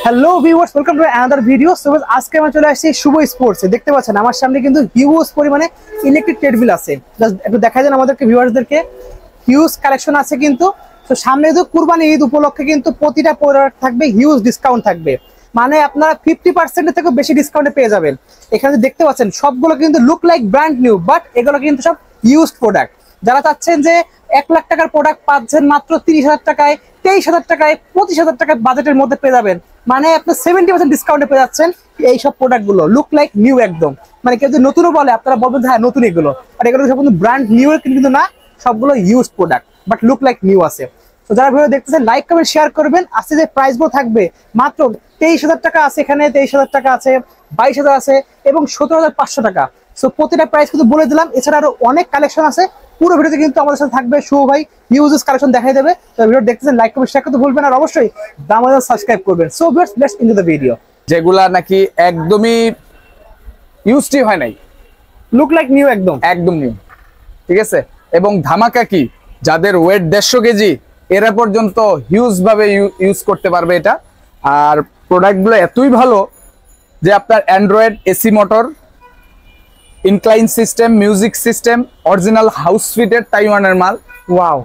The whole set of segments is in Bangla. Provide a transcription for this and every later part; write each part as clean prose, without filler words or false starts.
Hello viewers, welcome to another video. So আজকে আমরা চলে আসছি শুভ স্পোর্টসে। দেখতে পাচ্ছেন আমার সামনে কিন্তু হিউজ পরিমাণে ইলেকট্রিক ট্রেডমিল আছে। জাস্ট একটু দেখা যায় আমাদেরকে ভিউয়ার্সদেরকে, হিউজ কালেকশন আছে কিন্তু। তো সামনে তো কুরবানি ঈদ উপলক্ষে কিন্তু প্রতিটা প্রোডাক্ট থাকবে হিউজ ডিসকাউন্ট থাকবে, মানে আপনারা 50% থেকে বেশি ডিসকাউন্টে পেয়ে যাবেন। এখানে দেখতে পাচ্ছেন সবগুলো কিন্তু look like brand new, but এগুলো কিন্তু সব ইউজড প্রোডাক্ট। যারা চাচ্ছেন যে 1 লাখ টাকার প্রোডাক্ট পাচ্ছেন মাত্র 30,000 টাকায়, 23,000 টাকায়, 25,000 টাকায় বাজেটের মধ্যে পেয়ে যাবেন, মানে আপনি 70% ডিসকাউন্টে পেয়ে যাচ্ছেন এই সব প্রোডাক্ট গুলো লুক লাইক নিউ একদম। মানে কেউ যদি নতুনও বলে আপনারা বলবেন হ্যাঁ নতুন এগুলো, আর এগুলো সব কিন্তু ব্র্যান্ড নিউ কিন্তু না, সবগুলো used product but look like new আছে। তো যারা ভিডিও দেখতেছেন লাইক কমেন্ট শেয়ার করবেন। আজকে যে প্রাইস গুলো থাকবে মাত্র 23,000 টাকা আছে, এখানে 23,000 টাকা আছে, 22,000 আছে এবং 17,500 টাকা। সো প্রতিটা প্রাইস কিন্তু বলে দিলাম। এছাড়া আরো অনেক কালেকশন আছে। পুরো ভিডিওতে কিন্তু আমাদের সাথে থাকবে শুভ ভাই, ইউজেস কালেকশন দেখাই দেবে। তো ভিডিও দেখতেছেন লাইক কমেন্ট শেয়ার করতে ভুলবেন, আর অবশ্যই আমাদের সাবস্ক্রাইব করবেন। So viewers, let's into the video. যেগুলা নাকি একদমই ইউজড হয় নাই, লুক লাইক নিউ, একদম একদম নিউ, ঠিক আছে। এবং ধামাকা কি, যাদের ওয়েট 150 কেজি এরা পর্যন্ত হিউজ ভাবে ইউজ করতে পারবে এটা। আর প্রোডাক্টগুলো এতই ভালো যে আপনার Android AC motor, incline system, music system, original house ফিটের তাইওয়ানের মাল। ওয়াও,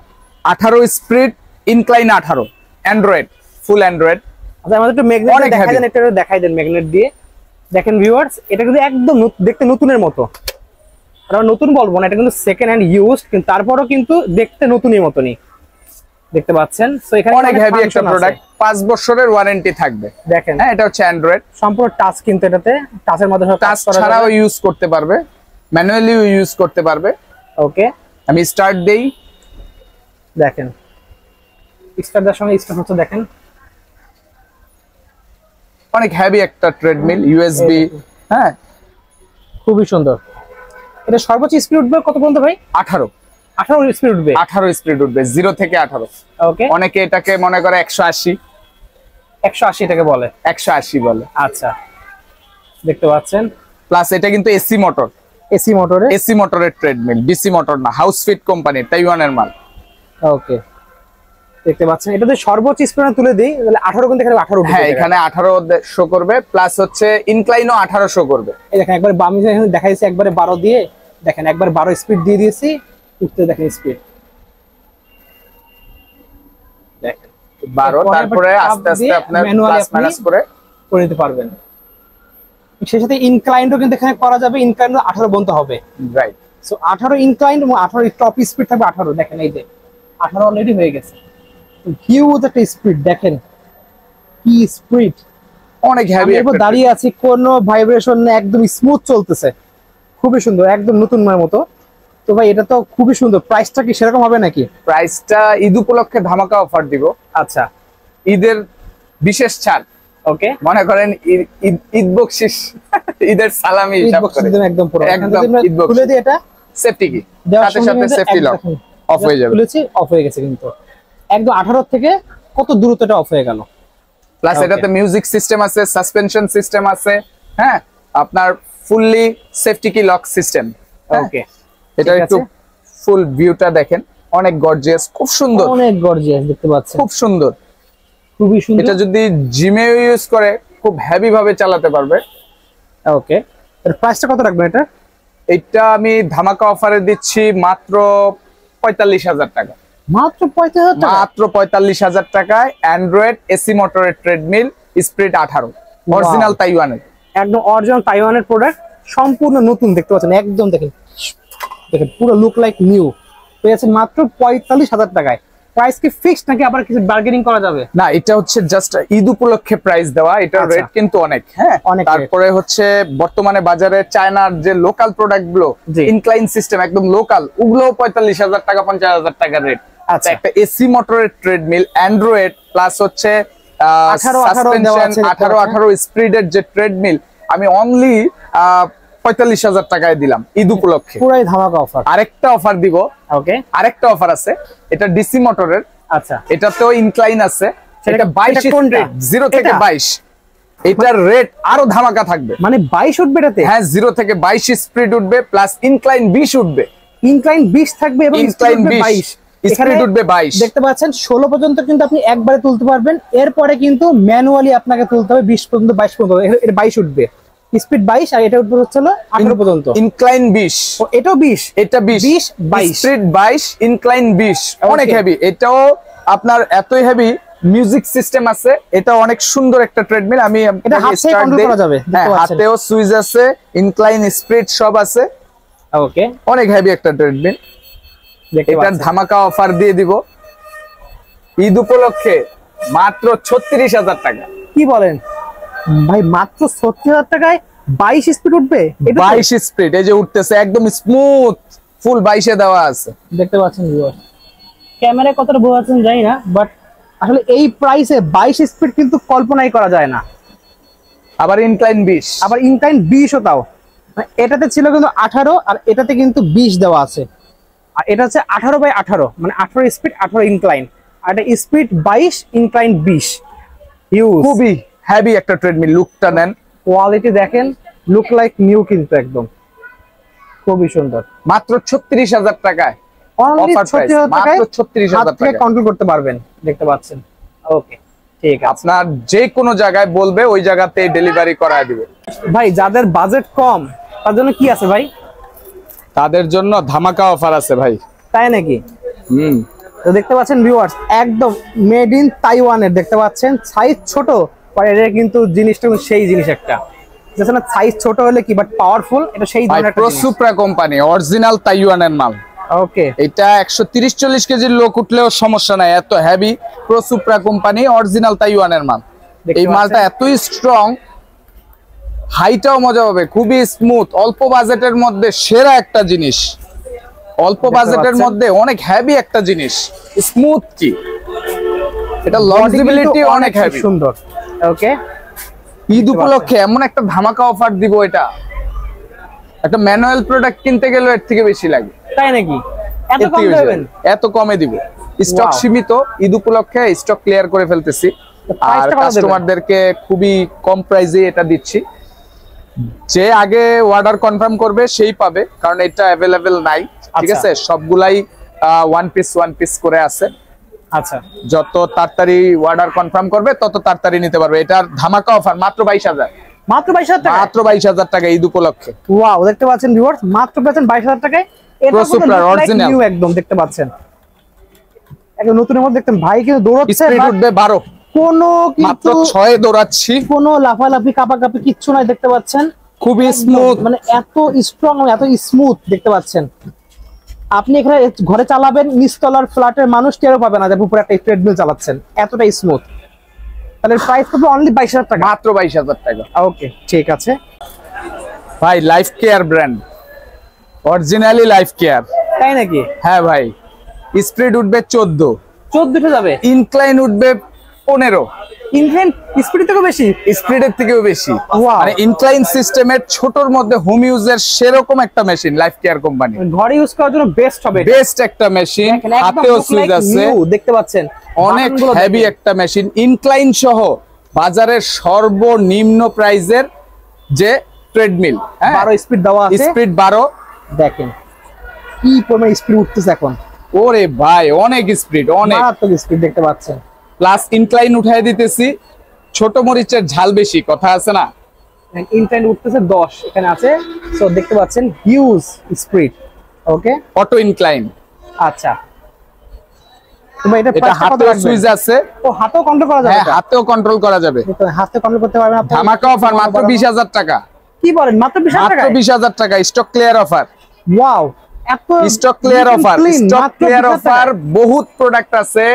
18 স্পিড, ইনক্লাইন 18, অ্যান্ড্রয়েড, ফুল অ্যান্ড্রয়েড। আচ্ছা আমাদের একটু ম্যাগনেট দেখাই দেন, একটু দেখাই দেন ম্যাগনেট দিয়ে। দেখেন ভিউয়ার্স, এটা কিন্তু একদম দেখতে নতুনের মতো। আর আমরা নতুন বলবো না, এটা কিন্তু সেকেন্ড হ্যান্ড ইউজড, কিন্তু তারপরও কিন্তু দেখতে নতুনের মতনই দেখতে পাচ্ছেন। সো এখানে অনেক হেভি একটা প্রোডাক্ট, 5 বছরের ওয়ারেন্টি থাকবে। দেখেন হ্যাঁ, এটা হচ্ছে অ্যান্ড্রয়েড, সম্পূর্ণ টাচ, কিন্তু এটাতে টাচের মাধ্যমে টাচ ছাড়াও ইউজ করতে পারবে, ম্যানুয়ালিও ইউজ করতে পারবে। ওকে, আমি স্টার্ট দেই। দেখেন স্টার্ট দেওয়ার সঙ্গে স্টার্ট হচ্ছে, দেখেন অনেক হেভি একটা ট্রেডমিল, ইউএসবি। হ্যাঁ, খুবই সুন্দর। এটা সর্বোচ্চ স্পিড উঠবে কত পর্যন্ত ভাই? 18 স্পিড উঠবে। 18 স্পিড উঠবে, 0 থেকে 18। ওকে, অনেকে এটাকে মনে করে 180 এটাকে বলে, 180 বলে। আচ্ছা দেখতে পাচ্ছেন। প্লাস এটা কিন্তু এসি মোটর, এসি মোটরের ট্রেডমিল, বিসি মোটর না, হাউস ফিট কোম্পানির, তাইওয়ানের মাল। ওকে, দেখতে পাচ্ছেন এটাতে সর্বোচ্চ স্পিড তুলে দেই তাহলে 18 কিন্তু এখানে 18 উঠবে। হ্যাঁ, এখানে 18 শো করবে, প্লাস হচ্ছে ইনক্লাইনও 18 শো করবে। এই দেখেন একবার বামে এখানে দেখাইছে একবারে 12 দিয়ে, দেখেন একবার 12 স্পিড দিয়ে দিয়েছি, উঠতে দেখেন স্পিড দেখেন 12, তারপরে আস্তে আস্তে আপনার প্লাস মাইনাস করে নিতে পারবেন। সেই সাথে ইনক্লাইনও কিন্তু এখানে করা যাবে, ইনক্লাইনও 18 বন্ধ হবে, রাইট। সো 18 ইনক্লাইন এবং 18 টপ স্পিড থাকবে 18। দেখেন এই যে 18 অলরেডি হয়ে গেছে। হিউজ একটা স্পিড, দেখেন কি স্পিড, অনেক হেভি। এরপর দাঁড়িয়ে আছি, কোনো ভাইব্রেশন নেই, একদম স্মুথ চলতেছে, খুবই সুন্দর, একদম নতুন নয় মতো। তো ভাই এটা তো খুবই সুন্দর। প্রাইসটা কি সেরকম হবে নাকি? প্রাইসটা ঈদ উপলক্ষে ধামাকা অফার দিব। আচ্ছা, ঈদের বিশেষ ছাড়। ওকে, মনে করেন ঈদ বকশিস, ঈদের সালামি হিসাব করে একদম পুরো একদম ঈদ বকশিস। খুলে দিই, এটা সেফটি কি, সাথে সাথে সেফটি লক অফ হয়ে যাবে। খুলেছি, অফ হয়ে গেছে, কিন্তু একদম 18 থেকে কত দূরত্বটা অফ হয়ে গেল। প্লাস এটাতে মিউজিক সিস্টেম আছে, সাসপেনশন সিস্টেম আছে। হ্যাঁ, আপনার ফুললি সেফটি কি লক সিস্টেম। ওকে, এটা একটু ফুল ভিউটা দেখেন, অনেক গর্জিয়াস, খুব সুন্দর, অনেক গর্জিয়াস দেখতে পাচ্ছেন, খুব সুন্দর, খুবই সুন্দর। এটা যদি জিমে ইউজ করে খুব হেভি ভাবে চালাতে পারবে। ওকে, এর প্রাইসটা কত রাখবেন এটা? এটা আমি ধামাকা অফারে দিচ্ছি মাত্র 45,000 টাকা। মাত্র 45,000 টাকা? মাত্র 45,000 টাকায় অ্যান্ড্রয়েড এসি মোটরের ট্রেডমিল, স্পিড 18, অরিজিনাল তাইওয়ানের, একদম অরিজিনাল তাইওয়ানের প্রোডাক্ট, সম্পূর্ণ নতুন দেখতে পাচ্ছেন, একদম দেখেন পুরো লুক লাইক নিউ। পেয়েছেন মাত্র 45,000 টাকায়। প্রাইস কি ফিক্সড নাকি আবার কিছু বার্গেনিং করা যাবে? না, এটা হচ্ছে জাস্ট ঈদ উপলক্ষে প্রাইস দেওয়া। এটার রেট কিন্তু অনেক। হ্যাঁ, তারপরে হচ্ছে বর্তমানে বাজারে চায়নার যে লোকাল প্রোডাক্ট গুলো, ইনক্লাইন সিস্টেম একদম লোকাল, ওগুলো 45,000 টাকা, 50,000 টাকার রেট। আচ্ছা, একটা এসি মোটরের ট্রেডমিল, অ্যান্ড্রয়েড প্লাস হচ্ছে 18 স্পিডের যে ট্রেডমিল, আমি অনলি 45,000 টাকায় দিলাম ঈদ উপলক্ষে, পুরাই ধামাকা অফার। আরেকটা অফার দিব। ওকে, আরেকটা অফার আছে, এটা ডিসি মোটরের। আচ্ছা, এটাতেও ইনক্লাইন আছে, এটা 22 স্পিড, 0 থেকে 22। এটার রেট আরো ধামাকা থাকবে, মানে 22 উঠবে এটাতে? হ্যাঁ, 0 থেকে 22 স্পিড উঠবে, প্লাস ইনক্লাইন 20 উঠবে। ইনক্লাইন 20 থাকবে এবং ইনক্লাইন 22, স্পিড উঠবে 22। দেখতে পাচ্ছেন 16 পর্যন্ত কিন্তু আপনি একবারে তুলতে পারবেন, এরপরে কিন্তু ম্যানুয়ালি আপনাকে তুলতে হবে 20 পর্যন্ত 22 পর্যন্ত, এর 22 উঠবে, স্পিড 22 আর এটা উঠবে হচ্ছে 18 পর্যন্ত। ইনক্লাইন 20, ও এটাও 20, এটা 20, 22 স্পিড 22, ইনক্লাইন 20, অনেক হেভি। এটাও আপনার এতই হেভি, মিউজিক সিস্টেম আছে, এটা অনেক সুন্দর একটা ট্রেডমিল। আমি এটা হাতে কন্ট্রোল করা যাবে, দেখতে পাচ্ছেন হাতেও সুইচ আছে, ইনক্লাইন স্পিড সব আছে। ওকে, অনেক হেভি একটা ট্রেডমিল। এটার ধামাকা অফার দিয়ে দিব ঈদ উপলক্ষে মাত্র 36,000 টাকা। কি বলেন ভাই, মাত্র 36,000 টাকায় 22 স্পিড উঠবে? 22 স্পিড, এই যে উঠতেছে একদম স্মুথ, ফুল 22 এ দেওয়া আছে। দেখতে পাচ্ছেন ভিউয়ার, ক্যামেরায় কতটা বোঝা যাচ্ছে জানি না, বাট আসলে এই প্রাইসে 22 স্পিড কিন্তু কল্পনাই করা যায় না। আবার ইনক্লাইন 20, আবার ইনক্লাইন 20 ও তাও, এটাতে ছিল কিন্তু 18 আর এটাতে কিন্তু 20 দেওয়া আছে, আর এটা হচ্ছে 18/18, মানে 18 স্পিড 18 ইনক্লাইন, আর এটা স্পিড 22 ইনক্লাইন 20। হিউজ, খুবই হেভি একটা ট্রেডমিল। লুকটা নেন, কোয়ালিটি দেখেন, লুক লাইক নিউ কিন্তু একদম খুবই সুন্দর। মাত্র 36,000 টাকায়, অনলি অফার প্রাইস 36,000 টাকায় মাত্র 36,000 টাকা। কন্ট্রোল করতে পারবেন, দেখতে পাচ্ছেন। ওকে ঠিক আছে, আপনার যে কোনো জায়গায় বলবে ওই জায়গাতে ডেলিভারি করায় দিবে। ভাই যাদের বাজেট কম তার জন্য কি আছে ভাই? তাদের জন্য ধামাকা অফার আছে ভাই। তাই নাকি? তো দেখতে পাচ্ছেন ভিউয়ার্স, একদম মেড ইন তাইওয়ানের, দেখতে পাচ্ছেন সাইজ ছোট, আর এটা কিন্তু জিনিসটা সেই জিনিস একটা, যেটা না সাইজ ছোট হলে কি বাট পাওয়ারফুল, এটা সেই ধরনের একটা জিনিস। প্রোসুপ্রা কোম্পানি, অরিজিনাল তাইওয়ানের মাল। ওকে, এটা 130-40 কেজির লোক উঠলেও সমস্যা নাই, এত হেভি। প্রোসুপ্রা কোম্পানি, অরিজিনাল তাইওয়ানের মাল। এই মালটা এতই স্ট্রং, হাইটাও মজা হবে, খুবই স্মুথ, অল্প বাজেটের মধ্যে সেরা একটা জিনিস, অল্প বাজেটের মধ্যে অনেক হেভি একটা জিনিস। স্মুথ কি, এটা লংজিবিলিটি অনেক হেভি, সুন্দর। ওকে, ঈদ উপলক্ষে এমন একটা ধামাকা অফার দিব, এটা একটা ম্যানুয়াল প্রোডাক্ট কিনতে গেলে এর থেকে বেশি লাগে। তাই নাকি? এত এর কম থেকে বেশি দেবেন? লাগে। এত কমে দিব, স্টক Wow. সীমিত, ঈদ উপলক্ষে স্টক ক্লিয়ার করে ফেলতেছি, আর প্রাইসটা কত দেবেন? কাস্টমারদেরকে খুবই কম প্রাইসে এটা দিচ্ছি। যে আগে অর্ডার কনফার্ম করবে সেই পাবে, কারণ এটা অ্যাভেলেবেল নাই, ঠিক আছে? সবগুলাই ওয়ান পিস করে আছে। আচ্ছা, যত তাড়াতাড়ি অর্ডার কনফার্ম করবে তত তাড়াতাড়ি নিতে পারবে। এটার ধামাকা অফার মাত্র 22,000, মাত্র 22,000 টাকা, মাত্র 22,000 টাকা ঈদ উপলক্ষে। ওয়াও, দেখতে পাচ্ছেন ভিউয়ার্স, মাত্র পেয়েছেন 22,000 টাকায়। এটা Prosuper original, নিউ একদম, দেখতে পাচ্ছেন একদম নতুনের মধ্যে। দেখতেন ভাই কিন্তু দৌড়াচ্ছে, স্পিড উঠবে 12, কোনো মাত্র কিন্তু 6 দৌড়াচ্ছি, কোনো লাফালাফি কাপাকাপি কিচ্ছু নাই, দেখতে পাচ্ছেন খুবই একদম, স্মুথ। মানে এত স্ট্রং, এত স্মুথ, দেখতে পাচ্ছেন। আপনি এখানে ঘরে চালাবেন, নিচতলার ফ্ল্যাটের মানুষ টেরও পাবে না যে উপরে একটা ট্রেডমিল চালাচ্ছেন, এতটা স্মুথ। তাহলে প্রাইস কত? অনলি 22,000 টাকা, মাত্র 22,000 টাকা। ওকে ঠিক আছে ভাই life care brand, originally life care. তাই নাকি? হ্যাঁ ভাই, স্পিড উঠবে 14, 14 যাবে, ইনক্লাইন উঠবে 15, ইনক্লাইন স্পিড থেকে বেশি, স্পিডের থেকেও বেশি। Wow. মানে ইনক্লাইন সিস্টেমের ছোটর মধ্যে হোম ইউজের সেরকম একটা মেশিন লাইফ কেয়ার কোম্পানি, ঘরে ইউজ করার জন্য বেস্ট হবে, বেস্ট একটা মেশিন। দেখেন, একদম হাতেও look সুইচ like আছে, new, দেখতে পাচ্ছেন অনেক বাটনগুলো হেভি দেখেন। একটা মেশিন, ইনক্লাইন সহ বাজারের সর্বনিম্ন প্রাইজের যে ট্রেডমিল। 12 স্পিড দেওয়া আছে, স্পিড 12, দেখেন কি পরিমাণ স্পিড উঠতেছে এখন, ওরে ভাই অনেক স্পিড, অনেক মারাত্মক স্পিড, দেখতে পাচ্ছেন। প্লাস ইনক্লাইন উঠাই দিতেছি, ছোট মরিচের ঝাল বেশি, কথা আছে না? ইনক্লাইন উঠতেছে 10 এখানে আছে, সো দেখতে পাচ্ছেন হিউজ স্পিড। ওকে, অটো ইনক্লাইন। আচ্ছা, তুমি এটা এটা প্রাইসটা কত হাতেও রাখবেন? সুইচ আছে, ও হাতেও কন্ট্রোল করা যাবে? হ্যাঁ হাতেও কন্ট্রোল করা যাবে। হাতে কন্ট্রোল করতে পারবেন আপনি। ধামাকা অফার মাত্র 20,000 টাকা, কি বলেন, মাত্র 20,000 মাত্র টাকা? 20,000 টাকা, স্টক ক্লিয়ার অফার। ওয়াও, এত stock clear offer, stock clear offer, বহুত প্রোডাক্ট আছে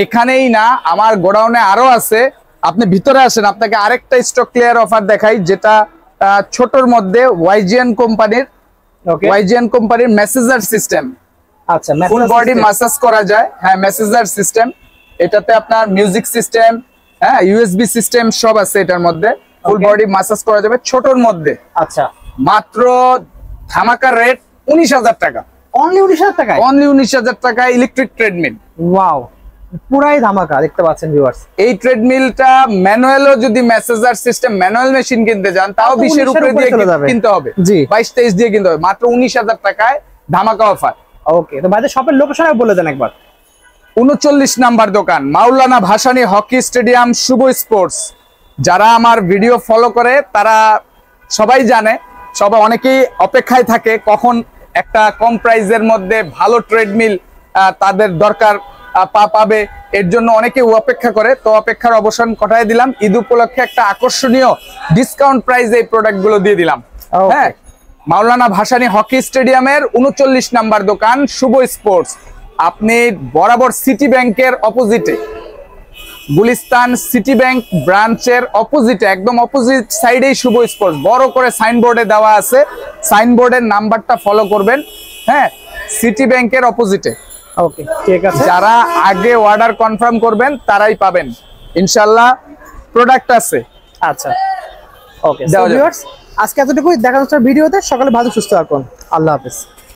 এখানেই না, আমার গোডাউনে আরো আছে। আপনি ভিতরে আসেন, আপনাকে আরেকটা স্টক ক্লিয়ার অফার দেখাই, যেটা ছোটর মধ্যে ওয়াইজিএন কোম্পানির মেসেজার সিস্টেম। আচ্ছা, ফুল বডি ম্যাসাজ করা যায়, হ্যাঁ মেসেজার সিস্টেম। এটাতে আপনার মিউজিক সিস্টেম, হ্যাঁ ইউএসবি সিস্টেম সব আছে এটার মধ্যে, ফুল বডি ম্যাসাজ করা যাবে ছোটর মধ্যে। আচ্ছা, মাত্র ধামাকা রেট 19,000 টাকা, অনলি 19,000 টাকায়, অনলি 19,000 টাকা ইলেকট্রিক ট্রেডমিল। ওয়াও, পুরাই ধামাকা, দেখতে পাচ্ছেন ভিউয়ার্স। এই ট্রেডমিলটা ম্যানুয়ালও যদি মেসেজার সিস্টেম ম্যানুয়াল মেশিন কিনতে যান তাও 20 এর উপরে দিয়ে কিনতে হবে, জি 22-23 দিয়ে কিনতে হবে। মাত্র 19,000 টাকায় ধামাকা অফার। ওকে, তো ভাইদের শপের লোকেশন বলে দেন একবার। 39 নাম্বার দোকান, মাওলানা ভাসানী হকি স্টেডিয়াম, শুভ স্পোর্টস। যারা আমার ভিডিও ফলো করে তারা সবাই জানে, সবাই অনেকেই অপেক্ষায় থাকে কখন একটা কম প্রাইসের মধ্যে ভালো ট্রেডমিল তাদের দরকার পাবে, এর জন্য অনেকে অপেক্ষা করে। তো অপেক্ষার অবসান ঘটায় দিলাম, ঈদ উপলক্ষে একটা আকর্ষণীয় ডিসকাউন্ট প্রাইসে এই প্রোডাক্টগুলো দিয়ে দিলাম। হ্যাঁ, মাওলানা ভাসানী হকি স্টেডিয়ামের 39 নাম্বার দোকান, শুভ স্পোর্টস। আপনি বরাবর সিটি ব্যাংকের অপোজিটে, গুলিস্তান সিটি ব্যাংক ব্রাঞ্চের অপোজিটে, একদম অপোজিট সাইডেই শুভ স্পোর্টস বড় করে সাইনবোর্ডে দেওয়া আছে। সাইনবোর্ডের নাম্বারটা ফলো করবেন। হ্যাঁ, সিটি ব্যাংকের অপোজিটে। ওকে, ঠিক আছে। যারা আগে অর্ডার কনফার্ম করবেন তারাই পাবেন ইনশাআল্লাহ, প্রোডাক্ট আছে। আচ্ছা, ওকে। সো ভিউয়ার্স, আজকে এতটুকুই, দেখা হচ্ছে ভিডিওতে। সকালে ভালো সুস্থ থাকুন, আল্লাহ হাফেজ।